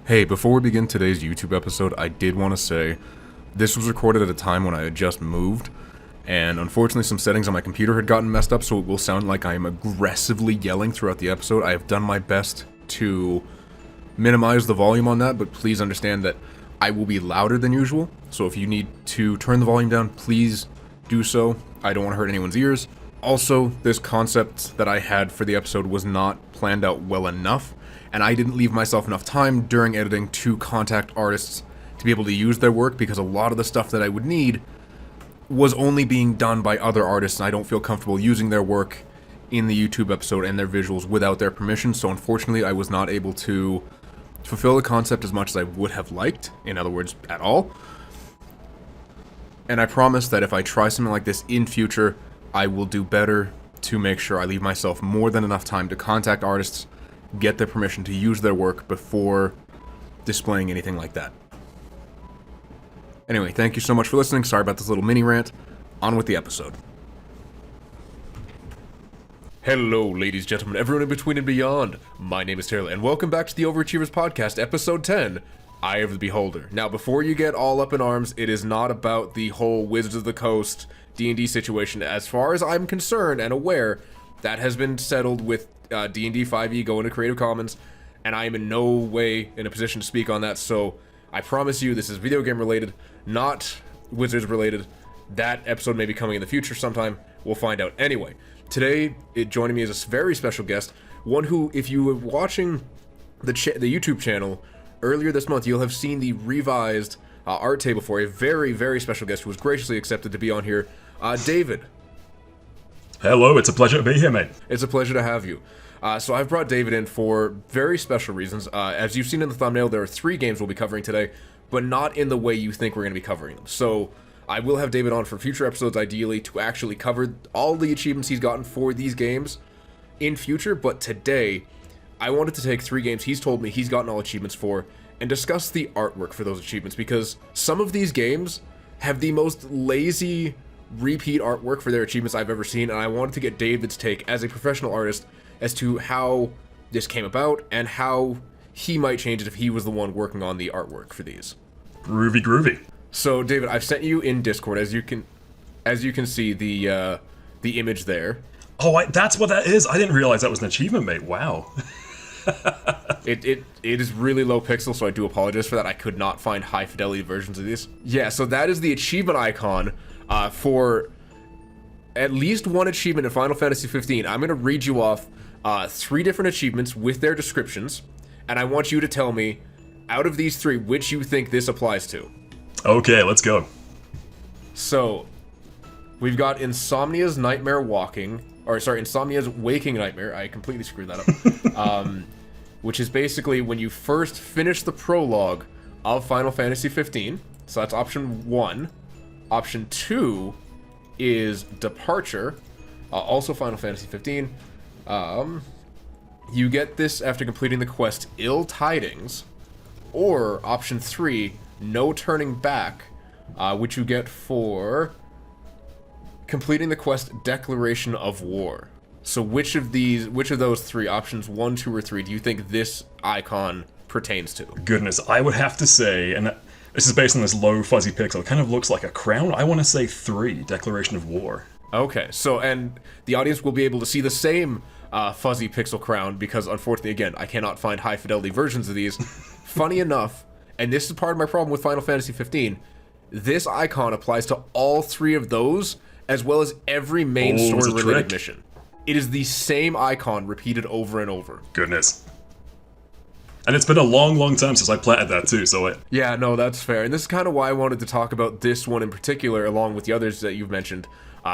Hey, before we begin today's YouTube episode, I did want to say this was recorded at a time when I had just moved, and unfortunately some settings on my computer had gotten messed up, so it will sound like I am aggressively yelling throughout the episode. I have done my best to minimize the volume on that, but please understand that I will be louder than usual, so if you need to turn the volume down, please do so. I don't want to hurt anyone's ears. Also, this concept that I had for the episode was not planned out well enough, and I didn't leave myself enough time during editing to contact artists to be able to use their work, because a lot of the stuff that I would need was only being done by other artists, and I don't feel comfortable using their work in the YouTube episode and their visuals without their permission. So unfortunately, I was not able to fulfill the concept as much as I would have liked, in other words, at all. And I promise that if I try something like this in future, I will do better to make sure I leave myself more than enough time to contact artists, get their permission to use their work before displaying anything like that. Anyway, thank you so much for listening. Sorry about this little mini rant. On with the episode. Hello, ladies, gentlemen, everyone in between and beyond. My name is Taylor, and welcome back to the OverAchievers Podcast, Episode 10, Eye of the Beholder. Now, before you get all up in arms, it is not about the whole Wizards of the Coast D&D situation. As far as I'm concerned and aware, that has been settled with D&D 5e going to Creative Commons, and I am in no way in a position to speak on that, so I promise you this is video game related, not Wizards related. That episode may be coming in the future sometime. We'll find out. Anyway, today, joining me is a very special guest, one who, if you were watching the YouTube channel earlier this month, you'll have seen the revised art table for a very, very special guest who was graciously accepted to be on here, David. Hello, it's a pleasure to be here, mate. It's a pleasure to have you. So I've brought David in for very special reasons. As you've seen in the thumbnail, there are 3 games we'll be covering today, but not in the way you think we're going to be covering them. So I will have David on for future episodes, ideally, to actually cover all the achievements he's gotten for these games in future. But today, I wanted to take 3 games he's told me he's gotten all achievements for and discuss the artwork for those achievements, because some of these games have the most lazy repeat artwork for their achievements I've ever seen, and I wanted to get David's take as a professional artist as to how this came about and how he might change it if he was the one working on the artwork for these. Groovy. So David, I've sent you in Discord, as you can see the image there. Oh, that's what that is. I didn't realize that was an achievement, mate. Wow. It is really low pixel, so I do apologize for that. I could not find high fidelity versions of these. Yeah, so that is the achievement icon for at least one achievement in Final Fantasy 15. I'm going to read you off 3 different achievements with their descriptions, and I want you to tell me, out of these 3, which you think this applies to. Okay, let's go. So, we've got Insomnia's Waking Nightmare. I completely screwed that up. Which is basically when you first finish the prologue of Final Fantasy 15. So that's option 1. Option 2 is Departure, also Final Fantasy 15. You get this after completing the quest Ill Tidings, or option 3, No Turning Back, which you get for completing the quest Declaration of War. So which of those 3 options, 1, 2, or 3, do you think this icon pertains to? Goodness, I would have to say, and this is based on this low fuzzy pixel, it kind of looks like a crown. I want to say 3, Declaration of War. Okay, so, and the audience will be able to see the same fuzzy pixel crown, because unfortunately, again, I cannot find high fidelity versions of these. Funny enough, and this is part of my problem with Final Fantasy 15, this icon applies to all 3 of those, as well as every main story-related mission. It is the same icon repeated over and over. Goodness. And it's been a long, long time since I planted that too, so Yeah, no, that's fair. And this is kind of why I wanted to talk about this one in particular, along with the others that you've mentioned.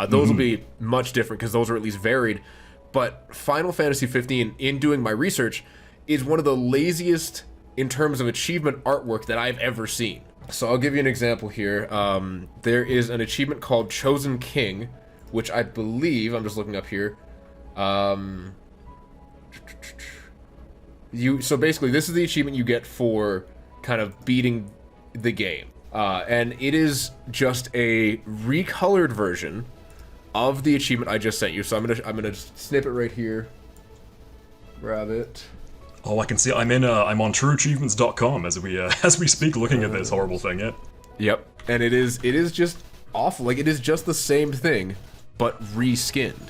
Those will be much different, because those are at least varied. But Final Fantasy 15, in doing my research, is one of the laziest in terms of achievement artwork that I've ever seen. So I'll give you an example here. There is an achievement called Chosen King, which I believe, I'm just looking up here, so basically this is the achievement you get for kind of beating the game, and it is just a recolored version of the achievement I just sent you. So I'm gonna snip it right here, grab it, Oh, I can see. I'm on TrueAchievements.com as we speak, looking at this horrible thing. Yeah. Yep. And it is just awful. Like, it is just the same thing, but reskinned.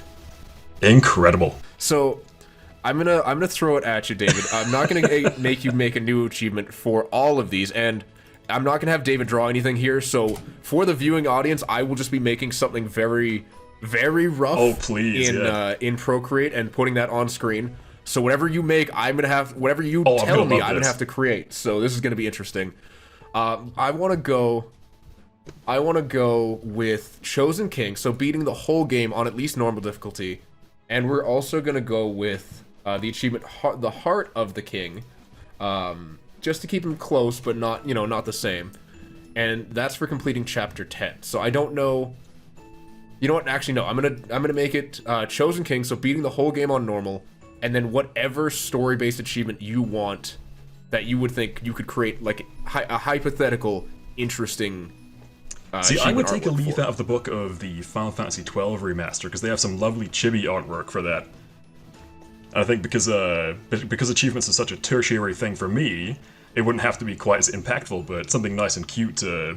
Incredible. So, I'm gonna throw it at you, David. I'm not gonna make you make a new achievement for all of these, and I'm not gonna have David draw anything here. So, for the viewing audience, I will just be making something very, very rough. Oh, please, in Procreate and putting that on screen. So whatever you make, I'm gonna have whatever you Oh, tell me, love I'm gonna this. have to create. So this is gonna be interesting. I want to go with Chosen King, so beating the whole game on at least normal difficulty, and we're also gonna go with the achievement, the Heart of the King, just to keep him close, but not not the same. And that's for completing Chapter 10. So I don't know. You know what? Actually, no. I'm gonna make it Chosen King, so beating the whole game on normal, and then whatever story-based achievement you want that you would think you could create, like a hypothetical, interesting. See, I would achievement take a artwork leaf for. out of the book of the Final Fantasy XII remaster because they have some lovely chibi artwork for that. And I think because achievements are such a tertiary thing for me, it wouldn't have to be quite as impactful, but something nice and cute to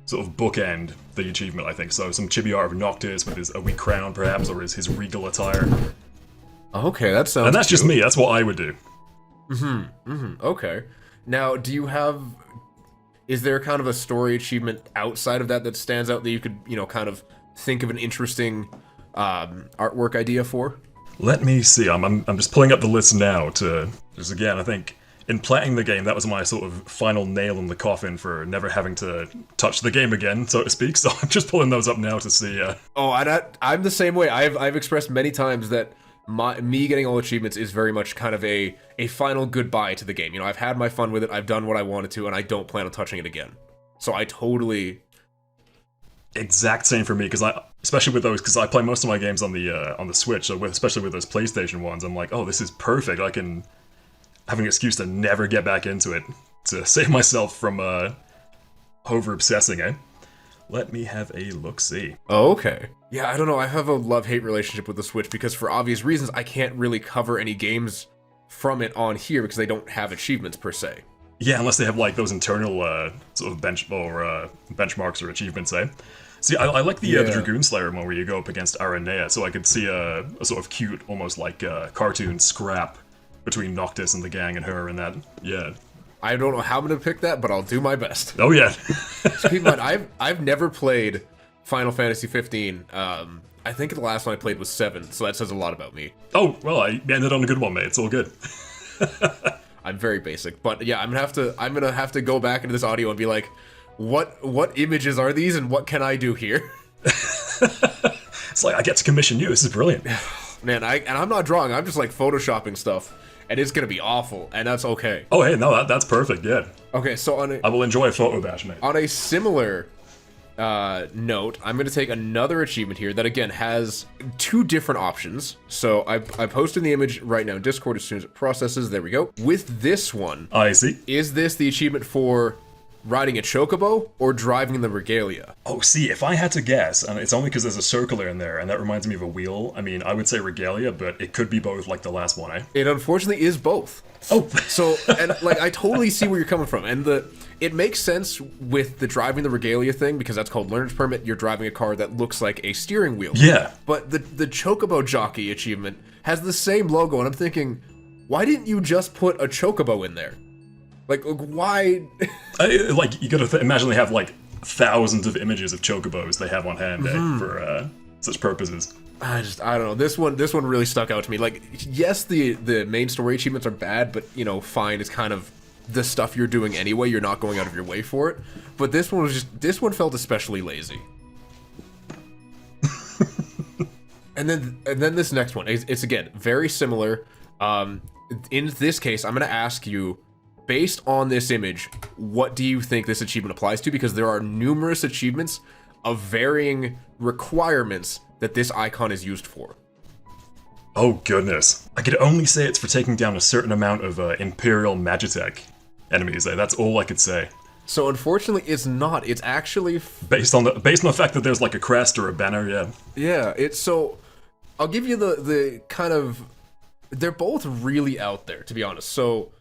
sort of bookend the achievement, I think. So some chibi art of Noctis with his wee crown, perhaps, or his regal attire. Okay, that sounds. And that's just cute. me. That's what I would do. Okay. Now, is there kind of a story achievement outside of that stands out that you could, kind of think of an interesting artwork idea for? Let me see. I'm just pulling up the list now to just again. I think in playing the game, that was my sort of final nail in the coffin for never having to touch the game again, so to speak. So I'm just pulling those up now to see. Oh, I'm the same way. I've expressed many times that me getting all achievements is very much kind of a final goodbye to the game. I've had my fun with it. I've done what I wanted to, and I don't plan on touching it again. So I totally. Exact same for me, especially with those, because I play most of my games on the Switch, so especially with those PlayStation ones, I'm like, oh, this is perfect. I can have an excuse to never get back into it to save myself from over obsessing. Let me have a look-see. Oh, okay. Yeah, I don't know. I have a love-hate relationship with the Switch because for obvious reasons, I can't really cover any games from it on here because they don't have achievements per se. Yeah, unless they have like those internal sort of benchmarks or achievements. See, I like the Dragoon Slayer one where you go up against Aranea, so I could see a sort of cute, almost like cartoon scrap between Noctis and the gang and her and that. Yeah. I don't know how I'm gonna pick that, but I'll do my best. Oh yeah. So keep in mind, I've never played Final Fantasy 15. I think the last one I played was 7, so that says a lot about me. Oh well, I ended on a good one, mate. It's all good. I'm very basic, but yeah, I'm gonna have to go back into this audio and be like, what images are these, and what can I do here? It's like I get to commission you. This is brilliant. Man, I'm not drawing. I'm just like photoshopping stuff, and it's gonna be awful, and that's okay. Oh hey, no, that's perfect. Yeah. Okay, so I will enjoy a photo bash, mate. on a similar note, I'm going to take another achievement here that, again, has 2 different options. So I posted the image right now in Discord as soon as it processes. There we go. With this one, I see. is this the achievement for riding a chocobo or driving the regalia? Oh, see, if I had to guess, and it's only because there's a circular in there, and that reminds me of a wheel. I mean, I would say regalia, but it could be both, like the last one, It unfortunately is both. Oh. So, and like, I totally see where you're coming from. And it makes sense with the driving the regalia thing, because that's called learner's permit. You're driving a car that looks like a steering wheel. Yeah. But the chocobo jockey achievement has the same logo, and I'm thinking, why didn't you just put a chocobo in there? Like why? Like, you gotta imagine they have, like, thousands of images of chocobos they have on hand for such purposes. I don't know. This one really stuck out to me. Like, yes, the main story achievements are bad, but fine. It's kind of the stuff you're doing anyway. You're not going out of your way for it. But this one felt especially lazy. and then this next one, it's again very similar. In this case, I'm gonna ask you, based on this image, what do you think this achievement applies to? Because there are numerous achievements of varying requirements that this icon is used for. Oh, goodness. I could only say it's for taking down a certain amount of Imperial Magitech enemies. That's all I could say. So unfortunately, it's not. It's actually Based on the fact that there's like a crest or a banner, yeah. yeah. It's so. I'll give you the kind of they're both really out there, to be honest. So,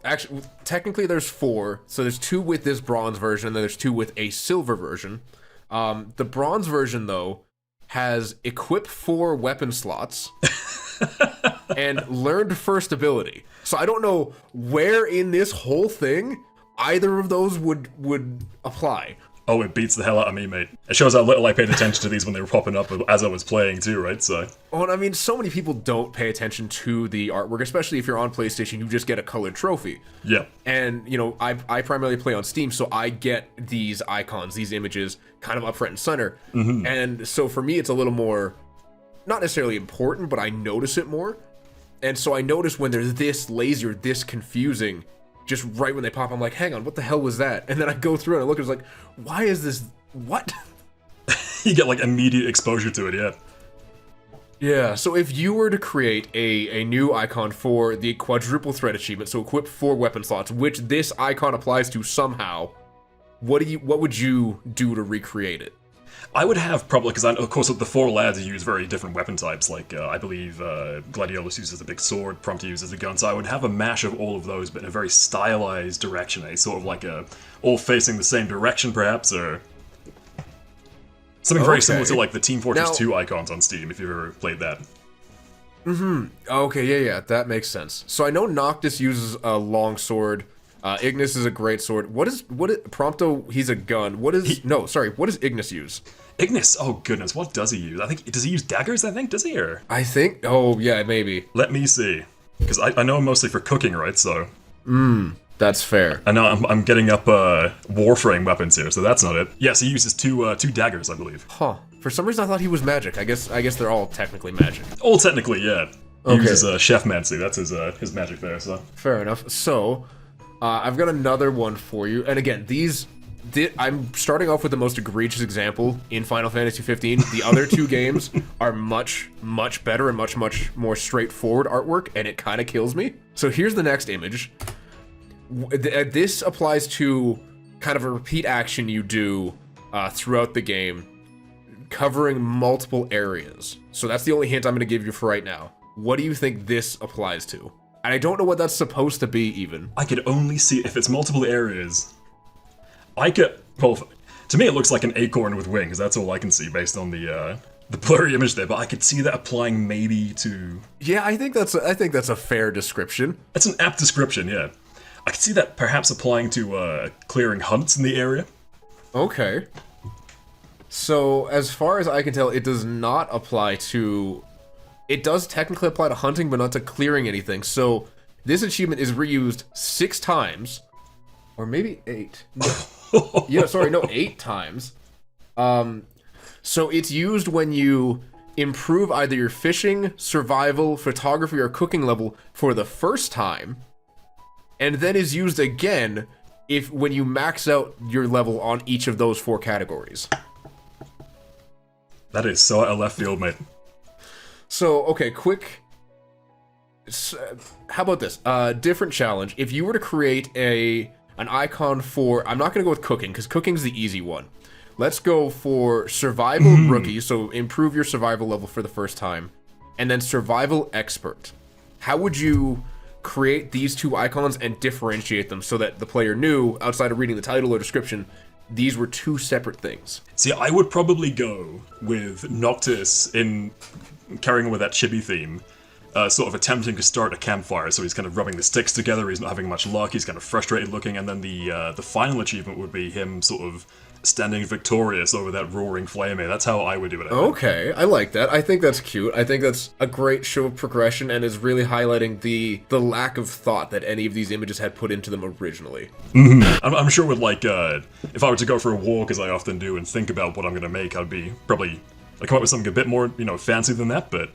actually, technically there's 4. So there's 2 with this bronze version, and then there's 2 with a silver version. The bronze version, though, has equip 4 weapon slots and learned first ability. So I don't know where in this whole thing either of those would apply. Oh, it beats the hell out of me, mate. It shows how little I paid attention to these when they were popping up as I was playing too, right? So. Oh, and I mean, so many people don't pay attention to the artwork, especially if you're on PlayStation, you just get a colored trophy. Yeah. And, you know, I primarily play on Steam, so I get these icons, these images, kind of up front and center. Mm-hmm. And so for me, it's a little more, not necessarily important, but I notice it more. And so I notice when they're this lazy or this confusing, just right when they pop, I'm like, hang on, what the hell was that? And then I go through and I look, and it's like, why is this, what? You get, like, immediate exposure to it, yeah. Yeah, so if you were to create a new icon for the quadruple threat achievement, so equip 4 weapon slots, which this icon applies to somehow, what would you do to recreate it? I would have probably, because of course the 4 lads use very different weapon types, like I believe Gladiolus uses a big sword, Prompto uses a gun, so I would have a mash of all of those, but in a very stylized direction, sort of like all facing the same direction perhaps, or something very similar to like the Team Fortress 2 icons on Steam, if you've ever played that. Okay, yeah, that makes sense. So I know Noctis uses a long sword, Ignis is a great sword. What is Prompto? He's a gun. What does Ignis use? Ignis, oh goodness, what does he use? Does he use daggers, does he, or? I think, oh yeah, maybe. Let me see. Because I know him mostly for cooking, right, so. That's fair. I know I'm getting up Warframe weapons here, so that's not it. Yes, he uses two daggers, I believe. Huh. For some reason I thought he was magic. I guess they're all technically magic. All technically, yeah. He Okay. uses Chef Mancy, that's his magic there, so. Fair enough. So, I've got another one for you. And again, I'm starting off with the most egregious example in Final Fantasy 15. The other 2 games are much, much better and much, much more straightforward artwork, and it kind of kills me. So here's the next image. This applies to kind of a repeat action you do throughout the game, covering multiple areas. So that's the only hint I'm going to give you for right now. What do you think this applies to? And I don't know what that's supposed to be, even. I could only see, if it's multiple areas, to me it looks like an acorn with wings, that's all I can see based on the blurry image there, but I could see that applying maybe to... Yeah, I think that's a fair description. That's an apt description, yeah. I could see that perhaps applying to clearing hunts in the area. Okay. So, as far as I can tell, it does not apply to... It does technically apply to hunting, but not to clearing anything. So, this achievement is reused 6 times. Or maybe 8. Yeah, sorry, no, 8 times. So it's used when you improve either your fishing, survival, photography, or cooking level for the first time, and then is used again when you max out your level on each of those 4 categories. That is so out of left field, mate. So, okay, how about this? Different challenge. If you were to create an icon for... I'm not going to go with cooking, because cooking's the easy one. Let's go for survival rookie, so improve your survival level for the first time, and then survival expert. How would you create these 2 icons and differentiate them so that the player knew, outside of reading the title or description, these were 2 separate things? See, I would probably go with Noctis in carrying on with that chibi theme, sort of attempting to start a campfire, so he's kind of rubbing the sticks together, he's not having much luck, he's kind of frustrated looking, and then the final achievement would be him sort of standing victorious over that roaring flame. That's how I would do it. Okay, I like that. I think that's cute. I think that's a great show of progression and is really highlighting the lack of thought that any of these images had put into them originally. I'm sure with, like, if I were to go for a walk, as I often do, and think about what I'm going to make, I'd come up with something a bit more, fancy than that, but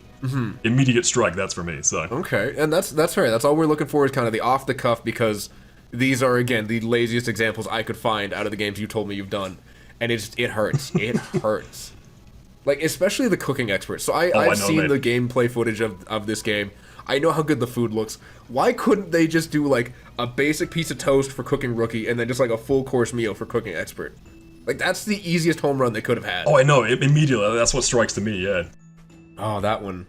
immediate strike, that's for me, so. Okay, and that's fair. That's all we're looking for is kind of the off-the-cuff, because these are, again, the laziest examples I could find out of the games you told me you've done. And it hurts. It hurts. Like, especially the cooking expert. So I've seen the gameplay footage of this game. I know how good the food looks. Why couldn't they just do, like, a basic piece of toast for cooking rookie and then just, like, a full-course meal for cooking expert? Like, that's the easiest home run they could have had. Oh, I know. Immediately. That's what strikes to me, yeah. Oh, that one.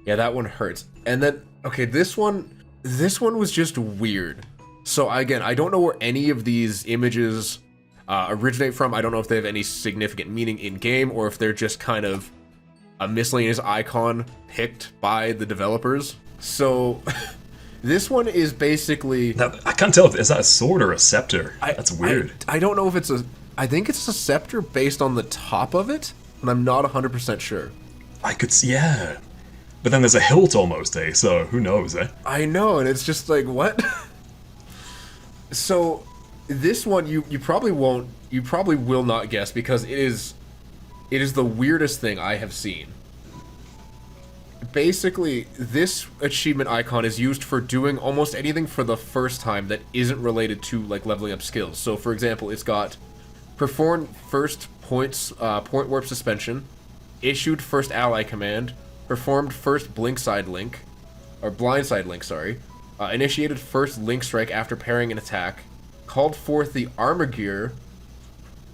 Yeah, that one hurts. And then, okay, this one was just weird. So again, I don't know where any of these images originate from. I don't know if they have any significant meaning in game or if they're just kind of a miscellaneous icon picked by the developers. So this one is basically... Now, I can't tell, is that a sword or a scepter? That's weird. I don't know if it's a... I think it's a scepter based on the top of it, and I'm not 100% sure. I could see, yeah. But then there's a hilt almost, eh? So who knows, eh? I know, and it's just like, what? So this one you probably won't, you probably will not guess because it is the weirdest thing I have seen. Basically, this achievement icon is used for doing almost anything for the first time that isn't related to like leveling up skills. So for example, it's got performed first point warp suspension, issued first ally command, performed first blindside link, sorry, initiated first link strike after parrying an attack, called forth the armor gear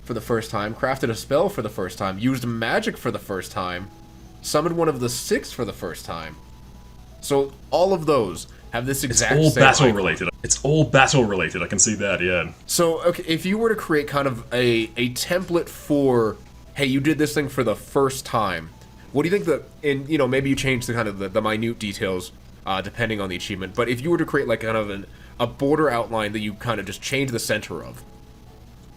for the first time, crafted a spell for the first time, used magic for the first time, summoned one of the 6 for the first time. So all of those have this exact same... It's all battle related. It's all battle related, I can see that, yeah. So, okay, if you were to create kind of a template for, hey, you did this thing for the first time, what do you think that, and you know, maybe you change the kind of the minute details depending on the achievement, but if you were to create like kind of a border outline that you kind of just change the center of,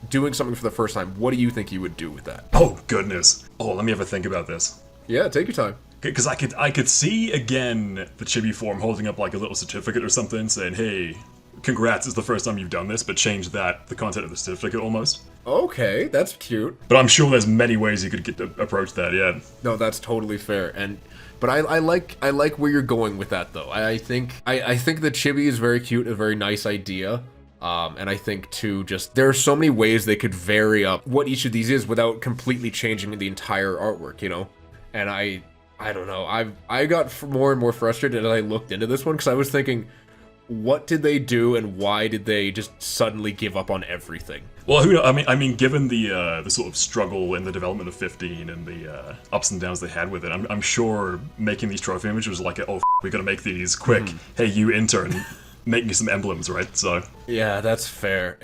doing something for the first time, what do you think you would do with that? Oh, goodness. Oh, let me have a think about this. Yeah, take your time. Because I could see, again, the chibi form holding up like a little certificate or something, saying, hey, congrats, it's the first time you've done this, but change that, the content of the certificate almost. Okay, that's cute. But I'm sure there's many ways you could get to approach that, yeah. No, that's totally fair. But I like where you're going with that though. I think the chibi is very cute, a very nice idea. And I think too, just there are so many ways they could vary up what each of these is without completely changing the entire artwork, you know. And I don't know. I got more and more frustrated as I looked into this one because I was thinking, what did they do and why did they just suddenly give up on everything? Well, who knows? I mean, given the sort of struggle in the development of 15 and the ups and downs they had with it, I'm sure making these trophy images was like, we gotta make these quick. Hey, you intern, make me some emblems, right? So yeah, that's fair.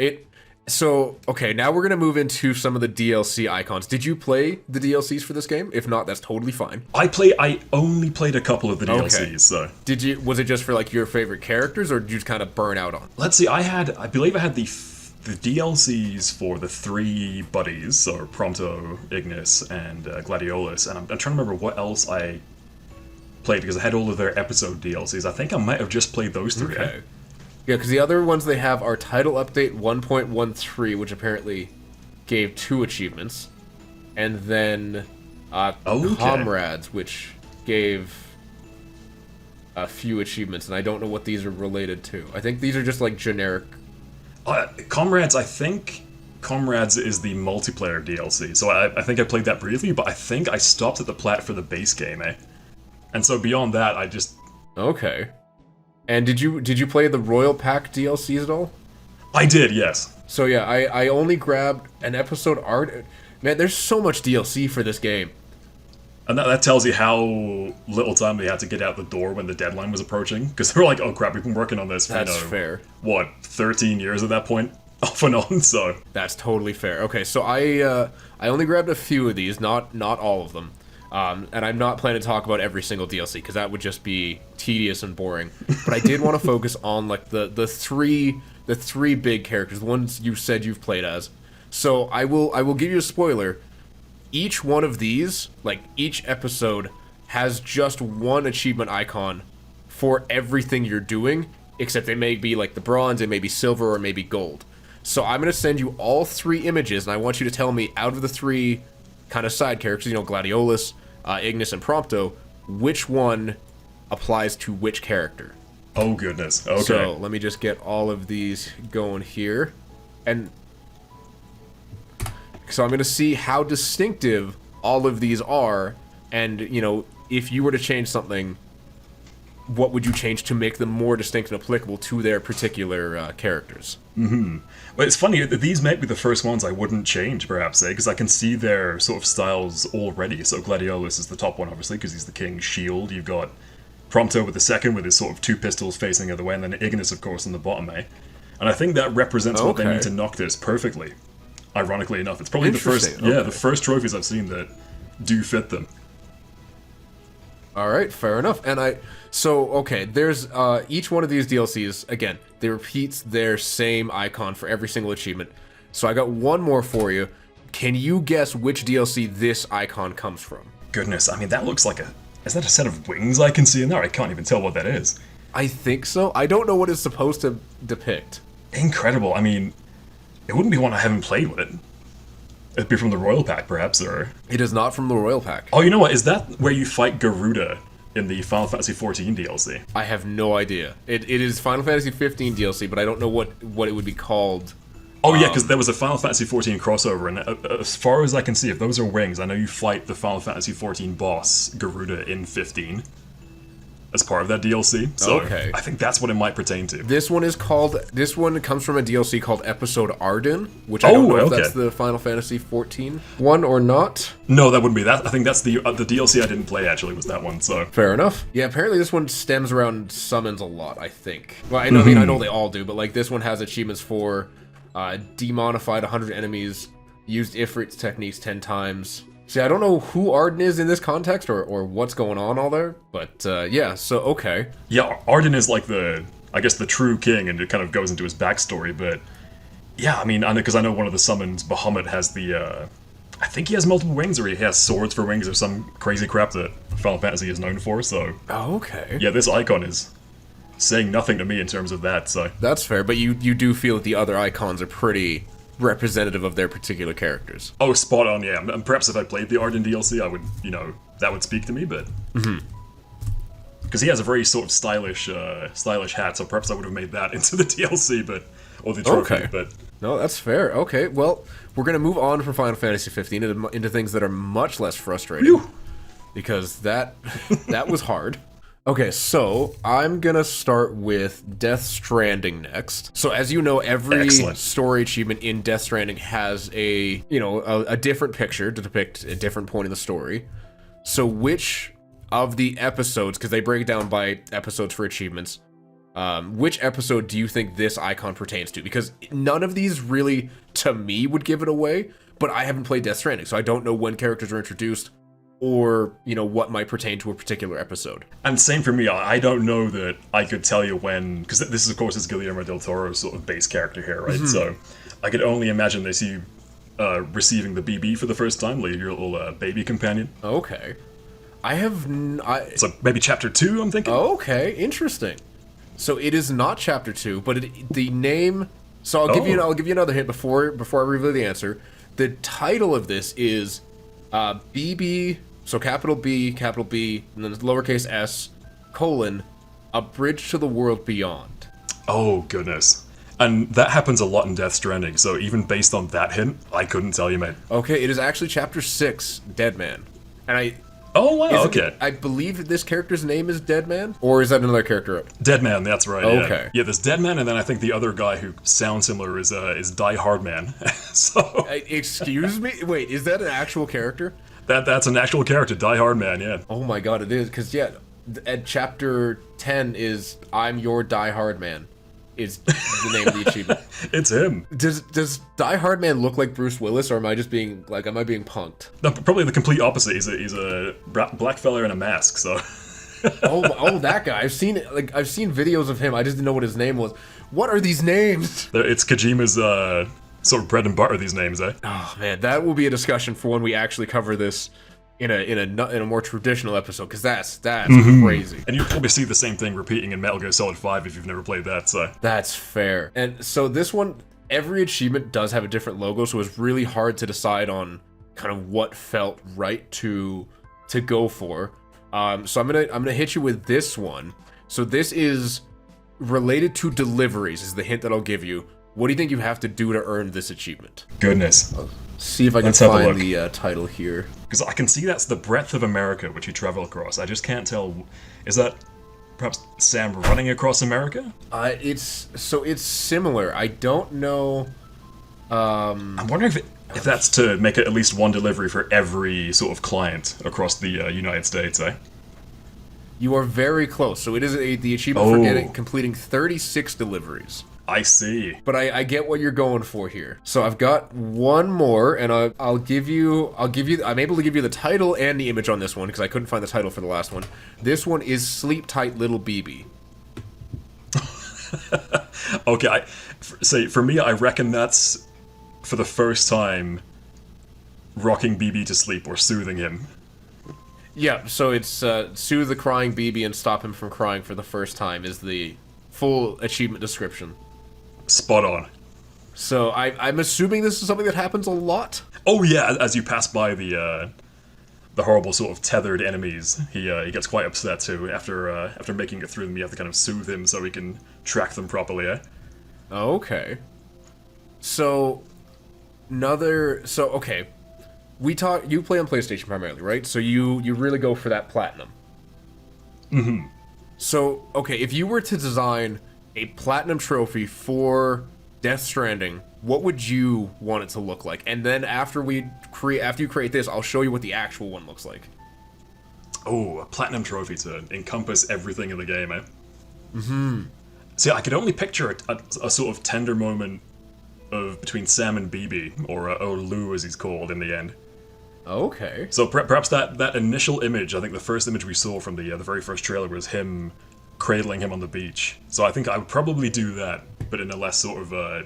So okay, now we're gonna move into some of the DLC icons. Did you play the DLCs for this game? If not, that's totally fine. I only played a couple of the DLCs. Okay. So was it just for like your favorite characters, or did you just kind of burn out on? Let's see. I believe I had the DLCs for the 3 buddies, so Prompto, Ignis, and Gladiolus, and I'm trying to remember what else I played because I had all of their episode DLCs. I think I might have just played those 3. Okay. Yeah, because the other ones they have are Title Update 1.13, which apparently gave 2 achievements, and then Comrades, which gave a few achievements, and I don't know what these are related to. I think these are just like generic. Comrades, I think Comrades is the multiplayer DLC, so I think I played that briefly, but I think I stopped at the plat for the base game, eh? And so beyond that, I just... Okay. And did you play the Royal Pack DLCs at all? I did, yes. So yeah, I only grabbed an episode art. Man, there's so much DLC for this game. And that tells you how little time they had to get out the door when the deadline was approaching. Because they were like, oh crap, we've been working on this for, That's fair. What, 13 years at that point? Off and on, so... That's totally fair. Okay, so I only grabbed a few of these, not all of them. And I'm not planning to talk about every single DLC, because that would just be tedious and boring. But I did want to focus on like the three big characters, the ones you said you've played as. So I will give you a spoiler. Each one of these, like each episode, has just one achievement icon for everything you're doing, except it may be like the bronze, it may be silver, or it may be gold. So I'm going to send you all 3 images, and I want you to tell me, out of the 3 kind of side characters, you know, Gladiolus, Ignis, and Prompto, which one applies to which character. Oh, goodness. Okay. So let me just get all of these going here. And so I'm going to see how distinctive all of these are, and, you know, if you were to change something, what would you change to make them more distinct and applicable to their particular characters? Mm-hmm. Well, it's funny, these might be the first ones I wouldn't change, perhaps, because I can see their sort of styles already. So Gladiolus is the top one, obviously, because he's the king's shield. You've got Prompto with the second, with his sort of two pistols facing the other way, and then Ignis, of course, on the bottom, eh? And I think that represents what they need to Noctis perfectly. Ironically enough, it's probably the first, the first trophies I've seen that do fit them. All right, fair enough. And there's each one of these DLCs, again, they repeats their same icon for every single achievement. So I got one more for you. Can you guess which DLC this icon comes from? Goodness, I mean, that looks like is that a set of wings I can see in there? I can't even tell what that is. I think so. I don't know what it's supposed to depict. Incredible. I mean, it wouldn't be one I haven't played with it. It'd be from the Royal Pack, perhaps, or... It is not from the Royal Pack. Oh, you know what? Is that where you fight Garuda in the Final Fantasy XIV DLC? I have no idea. It is Final Fantasy XV DLC, but I don't know what it would be called. Oh, yeah, because there was a Final Fantasy XIV crossover, and as far as I can see, if those are wings, I know you fight the Final Fantasy XIV boss, Garuda, in 15. As part of that DLC, so I think that's what it might pertain to. This one comes from a DLC called Episode Arden, which I don't know if that's the Final Fantasy XIV one or not. No, that wouldn't be that. I think that's the DLC I didn't play, actually, was that one, so... Fair enough. Yeah, apparently this one stems around summons a lot, I think. Well, I know they all do, but like this one has achievements for demonified 100 enemies, used Ifrit's techniques 10 times... See, I don't know who Arden is in this context or what's going on all there, but yeah, so okay. Yeah, Arden is like the true king, and it kind of goes into his backstory, but yeah, I mean, because I know one of the summons, Bahamut, has I think he has multiple wings, or he has swords for wings, or some crazy crap that Final Fantasy is known for, so... Oh, okay. Yeah, this icon is saying nothing to me in terms of that, so... That's fair, but you do feel that the other icons are pretty... representative of their particular characters. Oh, spot on, yeah. And perhaps if I played the Arden DLC, I would, that would speak to me, but... Because he has a very sort of stylish hat, so perhaps I would have made that into the DLC, or the trophy, but... No, that's fair. Okay, well, we're going to move on from Final Fantasy 15 into things that are much less frustrating. Whew. Because that was hard. Okay, so I'm gonna start with Death Stranding next. So as you know, every story achievement in Death Stranding has a different picture to depict a different point in the story. So which of the episodes, because they break it down by episodes for achievements, which episode do you think this icon pertains to? Because none of these really, to me, would give it away, but I haven't played Death Stranding, so I don't know when characters are introduced, or, what might pertain to a particular episode. And same for me, I don't know that I could tell you when, because this is, of course, is Guillermo del Toro's sort of base character here, right? So I could only imagine they see you receiving the BB for the first time, like your little baby companion. Okay. So maybe Chapter 2, I'm thinking? Okay, interesting. So it is not Chapter 2, but the name... So I'll give you another hint before I reveal the answer. The title of this is BB... So capital B, and then lowercase s, a bridge to the world beyond. Oh, goodness. And that happens a lot in Death Stranding, so even based on that hint, I couldn't tell you, mate. Okay, it is actually Chapter 6, Dead Man. And Oh, wow, okay. I believe this character's name is Dead Man? Or is that another character? Dead Man, that's right, okay. Yeah, there's Dead Man, and then I think the other guy who sounds similar is Die Hard Man. So... Excuse me? Wait, is that an actual character? That's an actual character, Die Hard Man, yeah. Oh my god, it is, because, at Chapter 10 is I'm Your Die Hard Man, is the name of the achievement. It's him. Does Die Hard Man look like Bruce Willis, or am I being punked? No, probably the complete opposite. He's a black fella in a mask, so... oh, that guy. I've seen videos of him, I just didn't know what his name was. What are these names? It's Kojima's, sort of bread and butter, these names, eh? Oh man, that will be a discussion for when we actually cover this in a more traditional episode, because that's crazy. And you'll probably see the same thing repeating in Metal Gear Solid 5 if you've never played that, so... That's fair. And so this one, every achievement does have a different logo, so it's really hard to decide on kind of what felt right to go for. So I'm gonna hit you with this one. So this is related to deliveries, is the hint that I'll give you. What do you think you have to do to earn this achievement? Goodness. See if I can find the title here. Because I can see that's the breadth of America which you travel across. I just can't tell. Is that perhaps Sam running across America? It's similar. I don't know. I'm wondering if that's to make at least one delivery for every sort of client across the United States, eh? You are very close. So it is the achievement for completing 36 deliveries. I see. But I get what you're going for here. So I've got one more, and I'm able to give you the title and the image on this one because I couldn't find the title for the last one. This one is Sleep Tight Little BB. Okay, for me, I reckon that's for the first time rocking BB to sleep or soothing him. Yeah, so it's soothe the crying BB and stop him from crying for the first time is the full achievement description. Spot on. So I'm assuming this is something that happens a lot? Oh yeah, as you pass by the horrible sort of tethered enemies, he gets quite upset too. After making it through them, you have to kind of soothe him so he can track them properly, eh? Okay. So, okay. You play on PlayStation primarily, right? So you really go for that platinum. Mm-hmm. So, okay, if you were to design a platinum trophy for Death Stranding, what would you want it to look like? And then after you create this, I'll show you what the actual one looks like. Oh, a platinum trophy to encompass everything in the game, eh? Mm-hmm. See, I could only picture a sort of tender moment between Sam and BB, or Lou as he's called in the end. Okay. So perhaps that initial image, I think the first image we saw from the very first trailer was him cradling him on the beach. So I think I would probably do that, but in a less sort of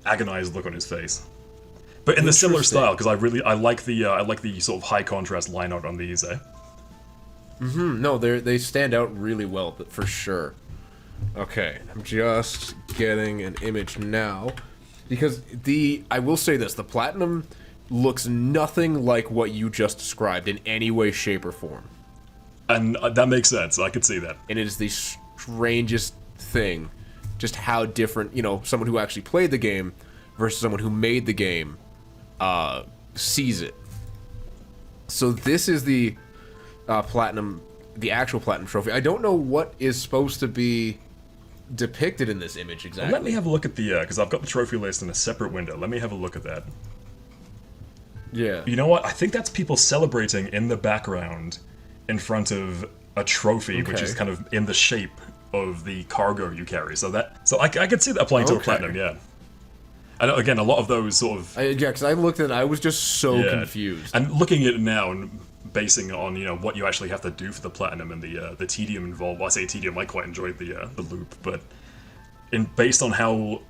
agonized look on his face. But in the similar style, because I like the sort of high contrast line art on these. Mm-hmm. No, they stand out really well, but for sure. Okay, I'm just getting an image now. Because I will say this, the platinum looks nothing like what you just described in any way, shape, or form. And that makes sense, I could see that. And it is the strangest thing, just how different, someone who actually played the game versus someone who made the game sees it. So this is the platinum, the actual platinum trophy. I don't know what is supposed to be depicted in this image exactly. Let me have a look at because I've got the trophy list in a separate window. Let me have a look at that. Yeah. You know what? I think that's people celebrating in the background in front of a trophy, which is kind of in the shape of the cargo you carry. So I could see that applying to a platinum, yeah. And again, a lot of those sort of... because I looked at it, I was just so confused. And looking at it now and basing it on, what you actually have to do for the platinum and the tedium involved. Well, I say tedium, I quite enjoyed the loop, but based on how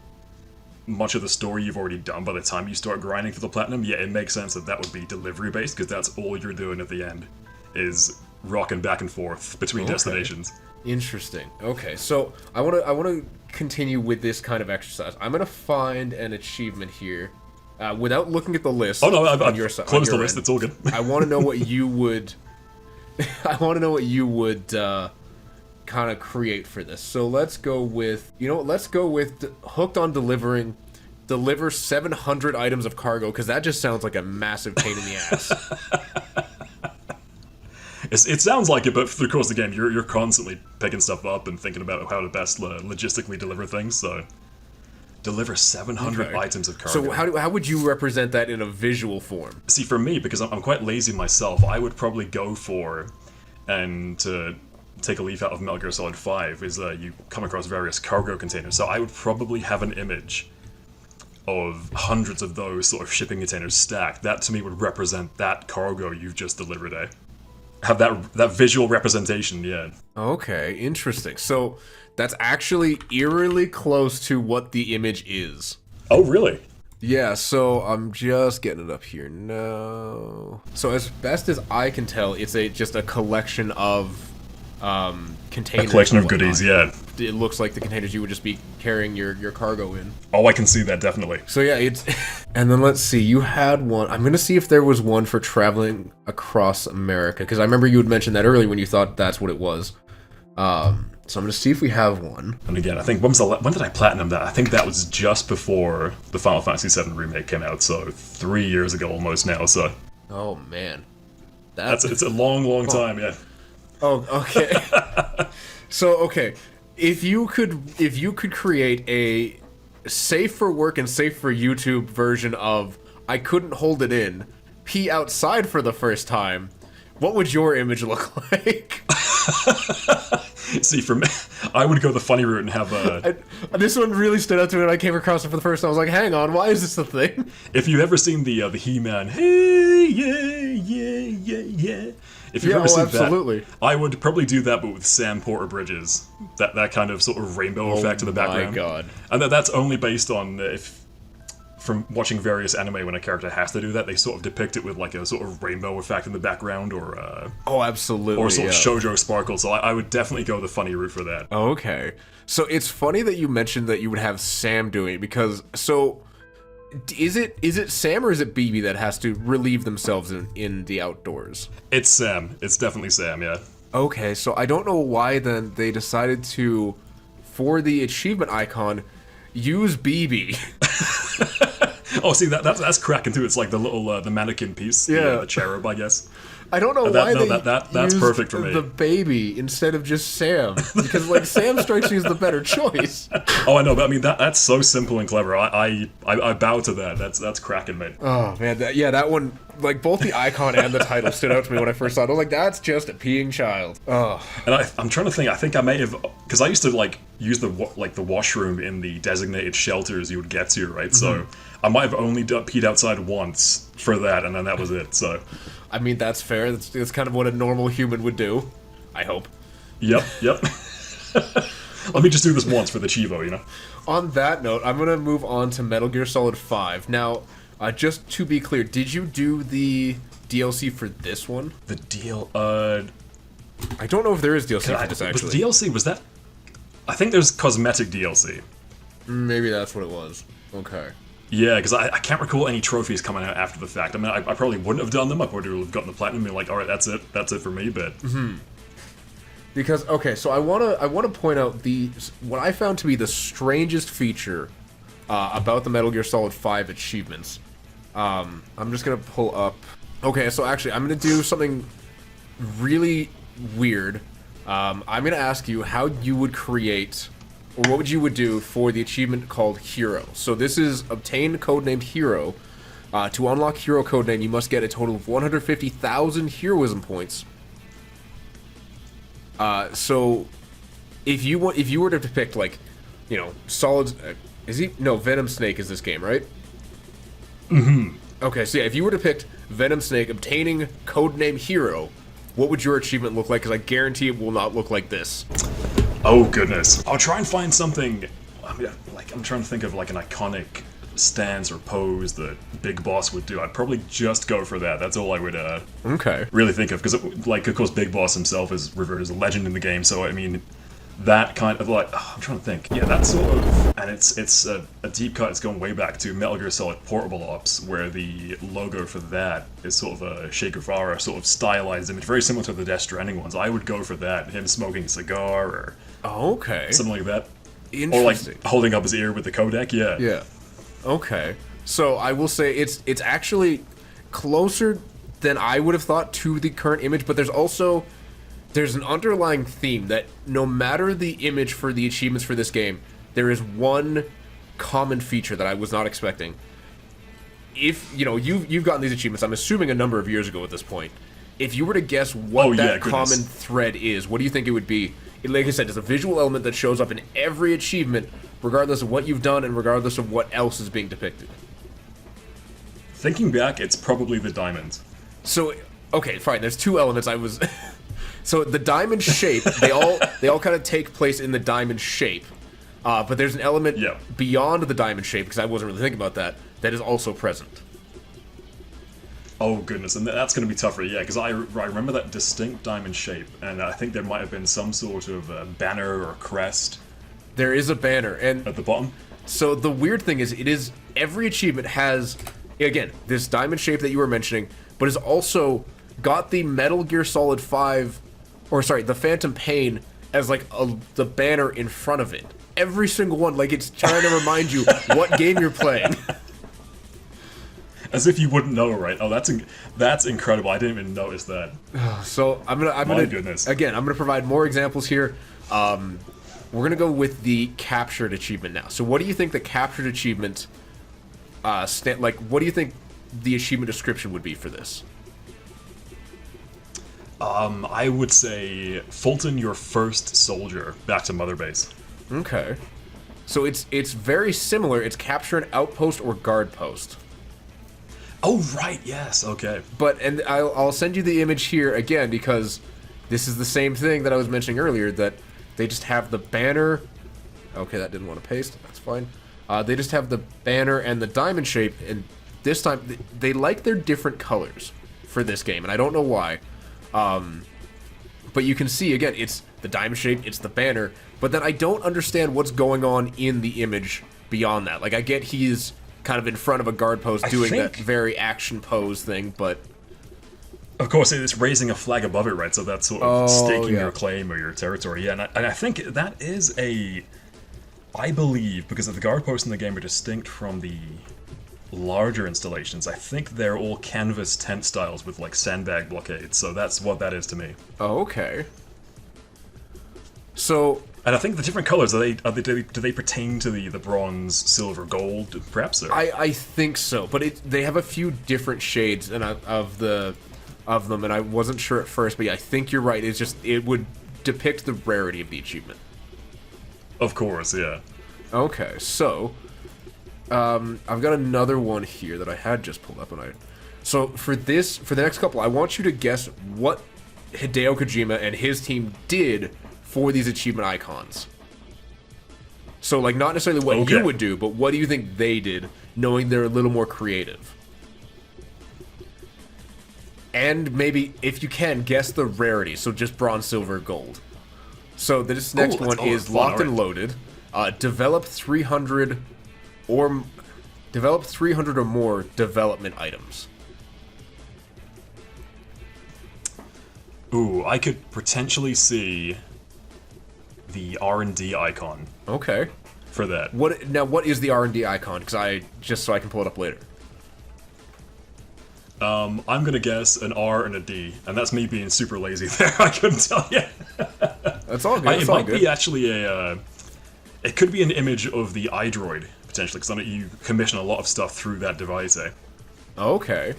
much of the story you've already done by the time you start grinding for the platinum, yeah, it makes sense that would be delivery based, because that's all you're doing at the end is rocking back and forth between destinations. Interesting. Okay, so I want to continue with this kind of exercise. I'm gonna find an achievement here, without looking at the list. Oh no, I've closed the list. It's all good. I want to know what you would. I want to know what you would kind of create for this. So let's go with hooked on delivering. Deliver 700 items of cargo, because that just sounds like a massive pain in the ass. It sounds like it, but through the course of the game, you're constantly picking stuff up and thinking about how to best logistically deliver things. So, deliver 700 items of cargo. So how would you represent that in a visual form? See, for me, because I'm quite lazy myself, I would probably go for, and to take a leaf out of Metal Gear Solid 5, is you come across various cargo containers. So I would probably have an image of hundreds of those sort of shipping containers stacked. That to me would represent that cargo you've just delivered, eh? Have that visual representation, yeah. Okay, interesting. So that's actually eerily close to what the image is. Oh, really? Yeah, so I'm just getting it up here now. So as best as I can tell, it's just a collection of containers. A collection of goodies, yeah. It looks like the containers you would just be carrying your cargo in. Oh, I can see that, definitely. So yeah, it's... And then let's see, you had one... I'm gonna see if there was one for traveling across America, because I remember you had mentioned that earlier when you thought that's what it was. So I'm gonna see if we have one. And again, I think, when did I platinum that? I think that was just before the Final Fantasy VII Remake came out, so 3 years ago almost now, so... Oh, man. It's a long time, yeah. Oh, okay. So, okay, if you could create a safe for work and safe for YouTube version of I couldn't hold it in, pee outside for the first time, what would your image look like? See, for me, I would go the funny route and have a... This one really stood out to me when I came across it for the first time. I was like, hang on, why is this a thing? If you've ever seen the He-Man, hey, yeah. If you've ever seen absolutely. that, I would probably do that, but with Sam Porter Bridges. That kind of sort of rainbow effect in the background. Oh my god. And that's only based on from watching various anime, when a character has to do that, they sort of depict it with like a sort of rainbow effect in the background, or absolutely, or sort of shoujo sparkle. So I would definitely go the funny route for that. Okay, so it's funny that you mentioned that you would have Sam doing it, because is it Sam or is it BB that has to relieve themselves in the outdoors? It's Sam. It's definitely Sam. Yeah. Okay, so I don't know why then they decided to, for the achievement icon, use BB. Oh, see, that's cracking too. It's like the little the mannequin piece, the cherub, I guess. I don't know why that's used perfect for me. The baby instead of just Sam, because like Sam strikes me as the better choice. Oh, I know, but I mean that's so simple and clever. I bow to that. That's cracking, mate. Oh man, that one, like both the icon and the title stood out to me when I first saw it. I was like, that's just a peeing child. Oh. And I'm trying to think. I think I may have, because I used to like use the washroom in the designated shelters you would get to, right? Mm-hmm. So I might have only peed outside once for that, and then that was it. So. I mean, that's fair. That's kind of what a normal human would do, I hope. Yep. Let me just do this once for the Chivo, you know? On that note, I'm going to move on to Metal Gear Solid 5. Now, just to be clear, did you do the DLC for this one? The deal, I don't know if there is DLC for this, actually. Was the DLC, was that... I think there's cosmetic DLC. Maybe that's what it was. Okay. Yeah, because I can't recall any trophies coming out after the fact. I mean, I probably wouldn't have done them. I probably would have gotten the platinum and been like, all right, that's it for me, but... Mm-hmm. Because, okay, so I want to point out what I found to be the strangest feature about the Metal Gear Solid 5 achievements. I'm just going to pull up... Okay, so actually, I'm going to do something really weird. I'm going to ask you how you would create... or what you would do for the achievement called Hero. So this is obtain codename Hero. To unlock Hero codename, you must get a total of 150,000 heroism points. So if you were to depict, like, you know, Solid, Venom Snake is this game, right? Mm-hmm. Okay, so yeah, if you were to depict Venom Snake obtaining codename Hero, what would your achievement look like? Because I guarantee it will not look like this. Oh goodness! I'll try and find something. I mean, like, I'm trying to think of like an iconic stance or pose that Big Boss would do. I'd probably just go for that. That's all I would really think of, because like, of course, Big Boss himself is revered as a legend in the game. So I mean, that kind of like, I'm trying to think. Yeah, that sort of, and it's a deep cut. It's going way back to Metal Gear Solid Portable Ops, where the logo for that is sort of a Che Guevara sort of stylized image, very similar to the Death Stranding ones. I would go for that. Him smoking a cigar or something like that. Interesting. Or like holding up his ear with the codec. Yeah. Okay. So I will say it's actually closer than I would have thought to the current image, but there's an underlying theme that no matter the image for the achievements for this game, there is one common feature that I was not expecting. If, you know, you've gotten these achievements, I'm assuming a number of years ago at this point. If you were to guess what common thread is, what do you think it would be? Like I said, it's a visual element that shows up in every achievement, regardless of what you've done and regardless of what else is being depicted. Thinking back, it's probably the diamond. So, okay, fine, there's two elements So the diamond shape, they all kind of take place in the diamond shape, but there's an element beyond the diamond shape, because I wasn't really thinking about that is also present. Oh goodness, and that's going to be tougher, yeah, because I remember that distinct diamond shape, and I think there might have been some sort of banner or crest. There is a banner, and at the bottom. So the weird thing is, every achievement has, again, this diamond shape that you were mentioning, but has also got the Metal Gear Solid 5, the Phantom Pain as like the banner in front of it. Every single one, like it's trying to remind you what game you're playing. As if you wouldn't know, right? Oh, that's incredible. I didn't even notice that. So I'm gonna provide more examples here. We're gonna go with the captured achievement now. So what do you think the captured achievement what do you think the achievement description would be for this? I would say Fulton your first soldier back to Mother Base. Okay. So it's very similar. It's capture an outpost or guard post. Oh, right, yes, okay. But, and I'll send you the image here again because this is the same thing that I was mentioning earlier, that they just have the banner. Okay, that didn't want to paste. That's fine. They just have the banner and the diamond shape, and this time they like their different colors for this game, and I don't know why. But you can see, again, it's the diamond shape, it's the banner, but then I don't understand what's going on in the image beyond that. Like, I get he's kind of in front of a guard post doing that very action pose thing, but... Of course, it's raising a flag above it, right? So that's sort of staking your claim or your territory. Yeah, and I think that is a... I believe, because the guard posts in the game are distinct from the larger installations, I think they're all canvas tent styles with, like, sandbag blockades, so that's what that is to me. Oh, okay. So... And I think the different colors, do they pertain to the bronze, silver, gold, perhaps? Or? I think so, but they have a few different shades of them, and I wasn't sure at first, but yeah, I think you're right. It's just, it would depict the rarity of the achievement. Of course, yeah. Okay, so I've got another one here that I had just pulled up, and so for the next couple, I want you to guess what Hideo Kojima and his team did for these achievement icons. So, like, not necessarily what you would do, but what do you think they did, knowing they're a little more creative? And maybe, if you can, guess the rarity, so just bronze, silver, gold. So this next one is Locked and Loaded. Develop 300 or more development items. Ooh, I could potentially see the R&D icon. Okay. For that. What is the R&D icon? Because just so I can pull it up later. I'm gonna guess an R and a D, and that's me being super lazy there. I couldn't tell you. That's all good. It might be actually it could be an image of the iDroid potentially, because you commission a lot of stuff through that device. Okay.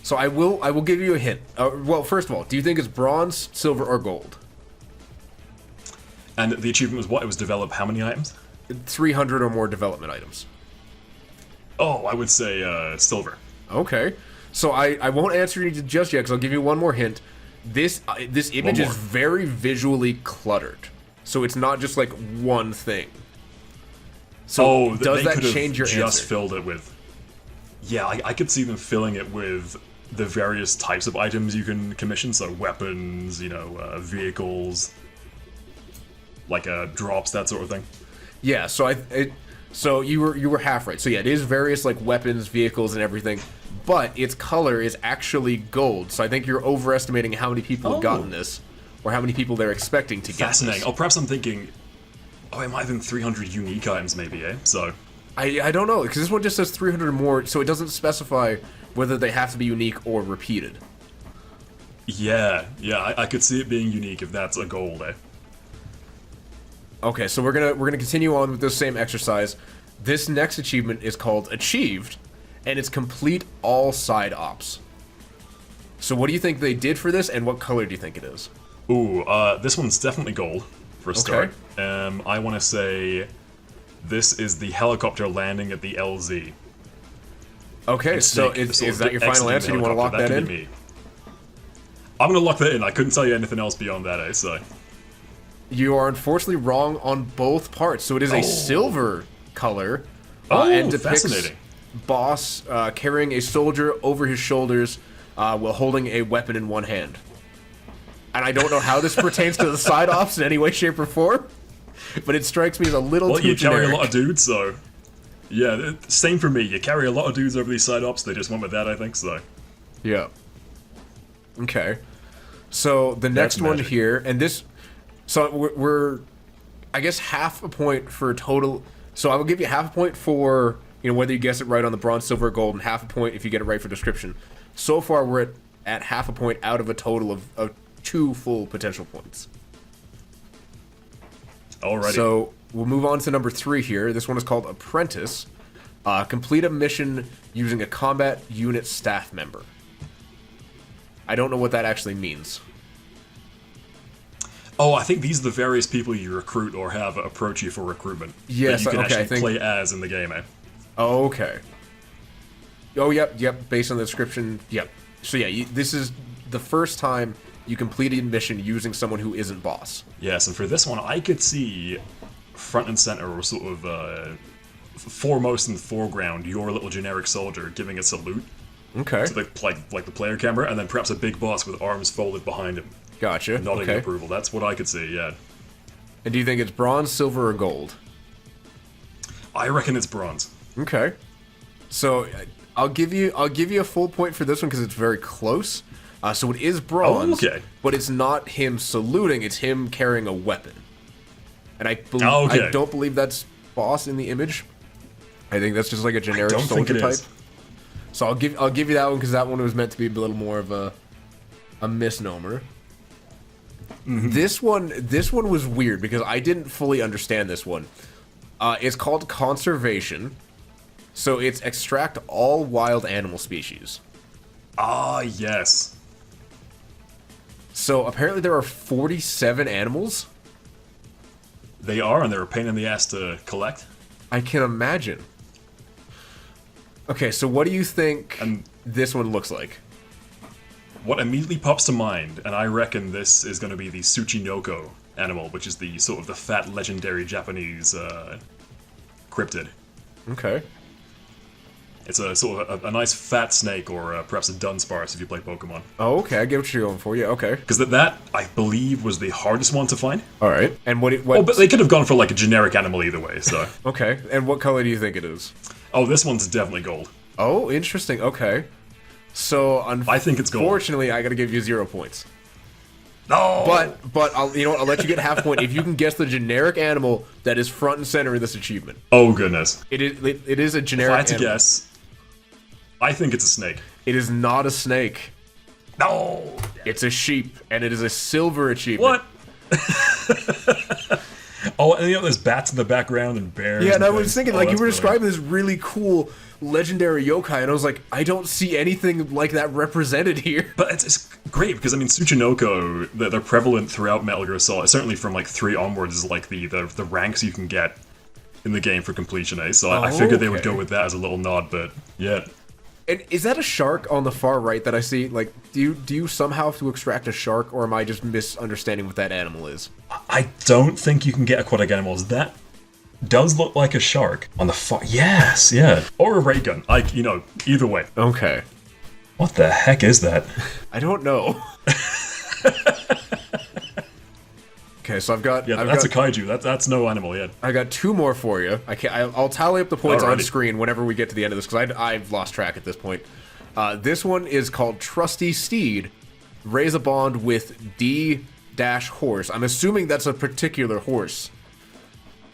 So I will give you a hint. Well, first of all, do you think it's bronze, silver, or gold? And the achievement was what? It was develop how many items? 300 or more development items. Oh, I would say silver. Okay. So I won't answer you just yet, because I'll give you one more hint. This image is very visually cluttered. So it's not just like one thing. So does that change your answer? Just filled it with... Yeah, I could see them filling it with the various types of items you can commission, so weapons, vehicles, like drops, that sort of thing. Yeah, so you were half right. So yeah, it is various like weapons, vehicles, and everything, but its color is actually gold. So I think you're overestimating how many people have gotten this, or how many people they're expecting to get this. Fascinating. Oh, perhaps I'm thinking, it might have been 300 unique items maybe, So... I don't know, because this one just says 300 or more, so it doesn't specify whether they have to be unique or repeated. Yeah, I could see it being unique if that's a goal, Okay, so we're gonna continue on with this same exercise. This next achievement is called Achieved, and it's complete all side ops. So what do you think they did for this, and what color do you think it is? Ooh, this one's definitely gold, for a start. I want to say this is the helicopter landing at the LZ. Okay, so is that your final answer? Do you want to lock that in? I'm going to lock that in. I couldn't tell you anything else beyond that, so... You are unfortunately wrong on both parts. So it is a silver color, and depicts fascinating. Boss carrying a soldier over his shoulders while holding a weapon in one hand. And I don't know how this pertains to the side ops in any way, shape, or form, but it strikes me as a little too generic. Well, you carry a lot of dudes, so... Yeah, same for me. You carry a lot of dudes over these side ops. They just went with that, I think, so... Yeah. Okay. So the next one here, and this... So we're, I guess, half a point for total. So I will give you half a point for whether you guess it right on the bronze, silver, or gold, and half a point if you get it right for description. So far, we're at half a point out of a total of 2 full potential points. Alrighty. So we'll move on to number 3 here. This one is called Apprentice. Complete a mission using a combat unit staff member. I don't know what that actually means. Oh, I think these are the various people you recruit or have approach you for recruitment. Yes, that you can okay, actually play as in the game, eh? Oh, okay. Oh, yep. Based on the description, yep. So yeah, this is the first time you completed a mission using someone who isn't boss. Yes, and for this one, I could see front and center, or sort of foremost in the foreground, your little generic soldier giving a salute. Okay. To like the player camera, and then perhaps a big boss with arms folded behind him. Gotcha. Nodding okay. approval. That's what I could see, yeah. And do you think it's bronze, silver, or gold? I reckon it's bronze. Okay. So I'll give you a full point for this one because it's very close. So it is bronze, but it's not him saluting, it's him carrying a weapon. And I don't believe that's boss in the image. I think that's just like a generic soldier type. So I'll give you that one because that one was meant to be a little more of a misnomer. Mm-hmm. This one was weird because I didn't fully understand this one. It's called conservation. So it's extract all wild animal species. Ah, yes. So apparently there are 47 animals. They are, and they're a pain in the ass to collect. I can imagine. Okay, so what do you think this one looks like? What immediately pops to mind, and I reckon this is going to be the Tsuchinoko animal, which is the sort of the fat legendary Japanese cryptid. Okay. It's a sort of a nice fat snake, or perhaps a Dunsparce if you play Pokemon. Oh, okay, I get what you're going for. Yeah, okay. Because that I believe was the hardest one to find. All right, and what? Oh, but they could have gone for like a generic animal either way. So. Okay, and what color do you think it is? Oh, this one's definitely gold. Oh, interesting. Okay, so I think it's gold. Unfortunately, I got to give you 0 points. No. But I'll let you get half point if you can guess the generic animal that is front and center in this achievement. Oh goodness. It is a generic. If I had to animal. guess, I think it's a snake. It is not a snake. No. It's a sheep, and it is a silver achievement. What? Oh, and there's bats in the background and bears. Yeah, and I was things. thinking, you were describing this really cool legendary yokai, and I was like, I don't see anything like that represented here. But it's great because I mean, Tsuchinoko, they're prevalent throughout Metal Gear Solid. Certainly from like 3 onwards is like the ranks you can get in the game for completion. So I figured they would go with that as a little nod. But yeah. And is that a shark on the far right that I see? Like, do you somehow have to extract a shark, or am I just misunderstanding what that animal is? I don't think you can get aquatic animals. That does look like a shark on the far. Yes, yeah, or a ray gun. Either way. Okay. What the heck is that? I don't know. Okay, so that's a kaiju. That's no animal yet. I got 2 more for you. I'll tally up the points Alrighty. on screen whenever we get to the end of this because I've lost track at this point. This one is called Trusty Steed. Raise a bond with D-horse. I'm assuming that's a particular horse.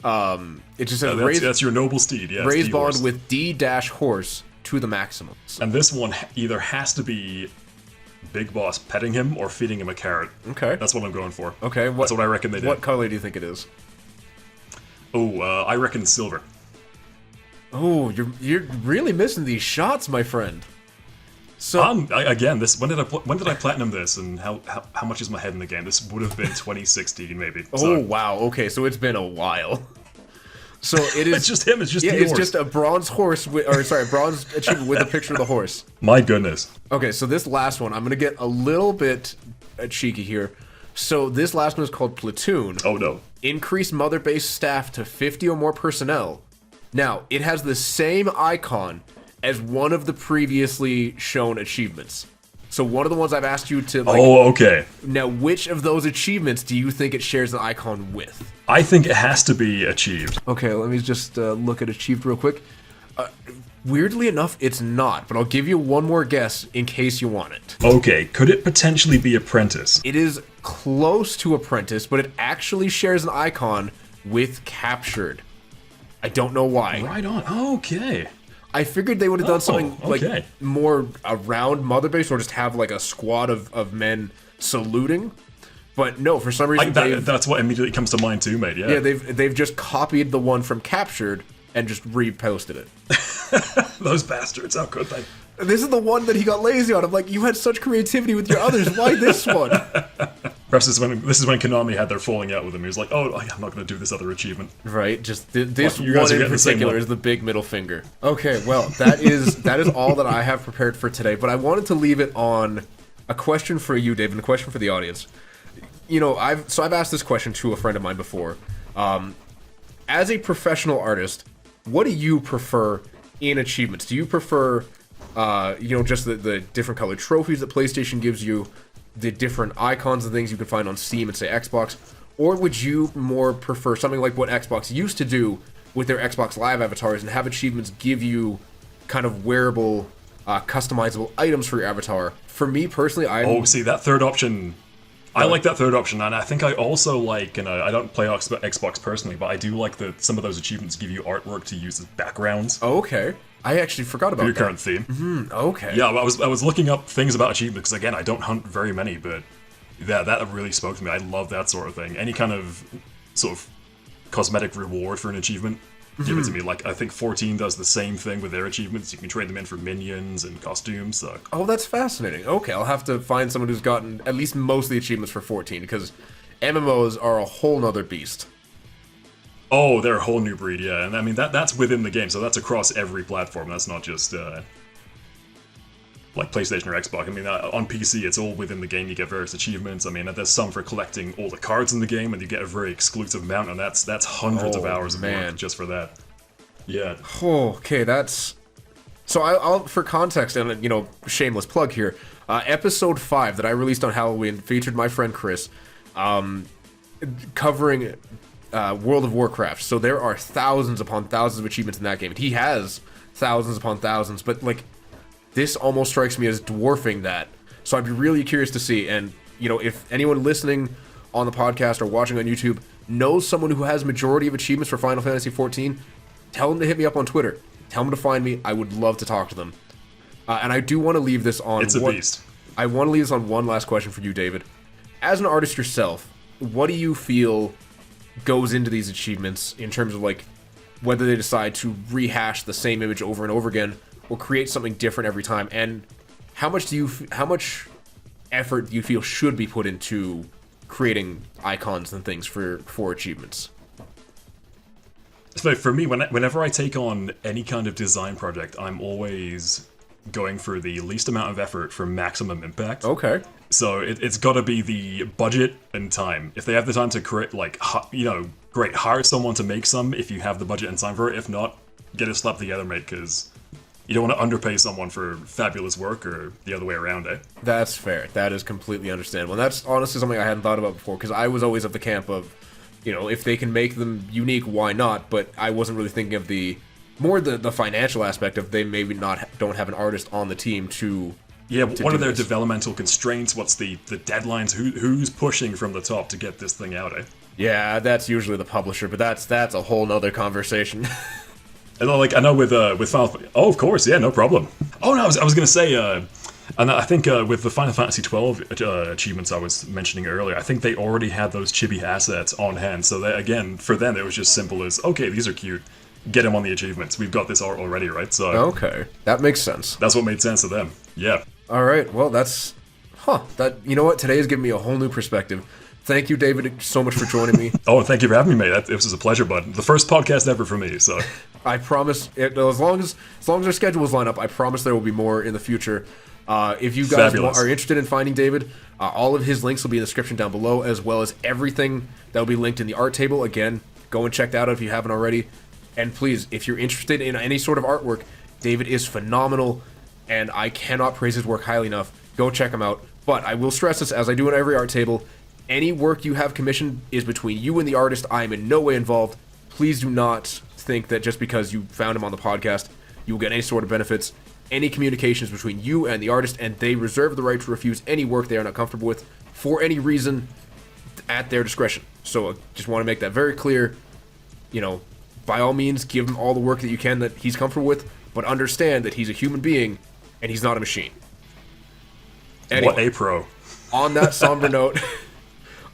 It just says that's your noble steed. Yeah. Raise bond with D-horse to the maximum. And this one either has to be Big Boss petting him or feeding him a carrot. Okay. That's what I'm going for. Okay. That's what I reckon they did. What color do you think it is? Oh, I reckon silver. Oh, you're really missing these shots, my friend. So again, when did I platinum this, and how much is my head in the game? This would have been 2016 maybe. Oh wow. Okay, so it's been a while. So it is. It's just him. It's just it's just a bronze horse, bronze achievement with a picture of the horse. My goodness. Okay, so this last one, I'm gonna get a little bit cheeky here. So this last one is called Platoon. Oh no. Increase mother base staff to 50 or more personnel. Now, it has the same icon as one of the previously shown achievements. So one of the ones I've asked you to Oh, okay. Now, which of those achievements do you think it shares an icon with? I think it has to be achieved. Okay, let me just look at achieved real quick. Weirdly enough, it's not, but I'll give you one more guess in case you want it. Okay, could it potentially be Apprentice? It is close to Apprentice, but it actually shares an icon with Captured. I don't know why. Right on. Okay. I figured they would have done something okay. like more around Mother Base, or just have like a squad of men saluting. But no, for some reason that's what immediately comes to mind too, mate. Yeah. Yeah, they've just copied the one from Captured and just reposted it. Those bastards! How could they? This is the one that he got lazy on. I'm like, you had such creativity with your others. Why this one? Perhaps this is when Konami had their falling out with him. He was like, "Oh, I'm not going to do this other achievement." Right, just this you guys one are in getting the same particular one. is the big middle finger. Okay, well, that is all that I have prepared for today, but I wanted to leave it on a question for you, Dave, and a question for the audience. You know, I've asked this question to a friend of mine before. As a professional artist, what do you prefer in achievements? Do you prefer, just the different colored trophies that PlayStation gives you, the different icons and things you can find on Steam and say Xbox, or would you more prefer something like what Xbox used to do with their Xbox Live avatars and have achievements give you kind of wearable, customizable items for your avatar? For me personally, See, that third option... I like that third option, and I think I also like, I don't play Xbox personally, but I do like that some of those achievements give you artwork to use as backgrounds. Oh, okay. I actually forgot about your that. current theme. Okay. Yeah, I was looking up things about achievements, because again, I don't hunt very many, but that really spoke to me. I love that sort of thing. Any kind of sort of cosmetic reward for an achievement, give it to me. Like, I think 14 does the same thing with their achievements. You can trade them in for minions and costumes, so... Oh, that's fascinating. Okay, I'll have to find someone who's gotten at least most of the achievements for 14, because MMOs are a whole nother beast. Oh, they're a whole new breed, yeah. And I mean, that's within the game, so that's across every platform. That's not just, like PlayStation or Xbox. I mean, on PC, it's all within the game. You get various achievements. I mean, there's some for collecting all the cards in the game, and you get a very exclusive mount, and that's hundreds of hours of work just for that. Yeah. Oh, okay, that's... So I'll for context, and, shameless plug here, episode 5 that I released on Halloween featured my friend Chris, covering World of Warcraft. So there are thousands upon thousands of achievements in that game. And he has thousands upon thousands, but, like, this almost strikes me as dwarfing that. So I'd be really curious to see, and, if anyone listening on the podcast or watching on YouTube knows someone who has majority of achievements for Final Fantasy XIV, tell them to hit me up on Twitter. Tell them to find me. I would love to talk to them. And I do want to leave this on... It's a beast. I want to leave this on one last question for you, David. As an artist yourself, what do you feel goes into these achievements in terms of, like, whether they decide to rehash the same image over and over again or create something different every time? And how much effort do you feel should be put into creating icons and things for achievements? So for me, whenever I take on any kind of design project, I'm always going for the least amount of effort for maximum impact. Okay. So it's got to be the budget and time. If they have the time to create, like, great, hire someone to make some if you have the budget and time for it. If not, get it slapped together, mate, because you don't want to underpay someone for fabulous work or the other way around, eh? That's fair. That is completely understandable. And that's honestly something I hadn't thought about before, because I was always of the camp of, if they can make them unique, why not? But I wasn't really thinking of the financial aspect of they maybe don't have an artist on the team to... Yeah, what are their developmental constraints? What's the deadlines? Who's pushing from the top to get this thing out, eh? Yeah, that's usually the publisher, but that's a whole nother conversation. And I know with Final... Oh, of course, yeah, no problem. Oh, no, I was going to say... And I think with the Final Fantasy XII achievements I was mentioning earlier, I think they already had those chibi assets on hand. So, again, for them, it was just simple as, okay, these are cute. Get them on the achievements. We've got this art already, right? So okay, that makes sense. That's what made sense to them. Yeah. All right, well, you know what? Today has given me a whole new perspective. Thank you, David, so much for joining me. Oh, thank you for having me, mate. It was a pleasure, bud. The first podcast ever for me, so... I promise, as long as our schedules line up, I promise there will be more in the future. If you guys are interested in finding David, all of his links will be in the description down below, as well as everything that will be linked in the art table. Again, go and check that out if you haven't already. And please, if you're interested in any sort of artwork, David is phenomenal, and I cannot praise his work highly enough. Go check him out. But I will stress this, as I do in every art table, any work you have commissioned is between you and the artist. I am in no way involved. Please do not think that just because you found him on the podcast, you will get any sort of benefits. Any communications between you and the artist, and they reserve the right to refuse any work they are not comfortable with for any reason at their discretion. So I just want to make that very clear. By all means, give him all the work that you can that he's comfortable with, but understand that he's a human being and he's not a machine. Anyway, what a pro. On that somber note,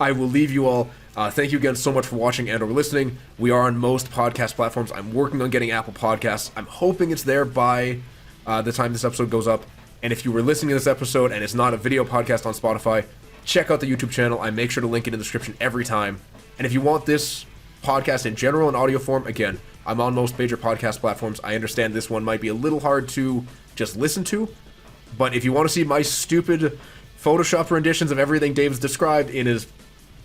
I will leave you all. Thank you again so much for watching and or listening. We are on most podcast platforms. I'm working on getting Apple Podcasts. I'm hoping it's there by the time this episode goes up. And if you were listening to this episode and it's not a video podcast on Spotify, check out the YouTube channel. I make sure to link it in the description every time. And if you want this podcast in general in audio form, again, I'm on most major podcast platforms. I understand this one might be a little hard to just listen to, but if you want to see my stupid Photoshop renditions of everything Dave's described in as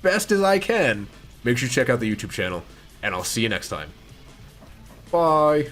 best as I can, make sure you check out the YouTube channel, and I'll see you next time. Bye.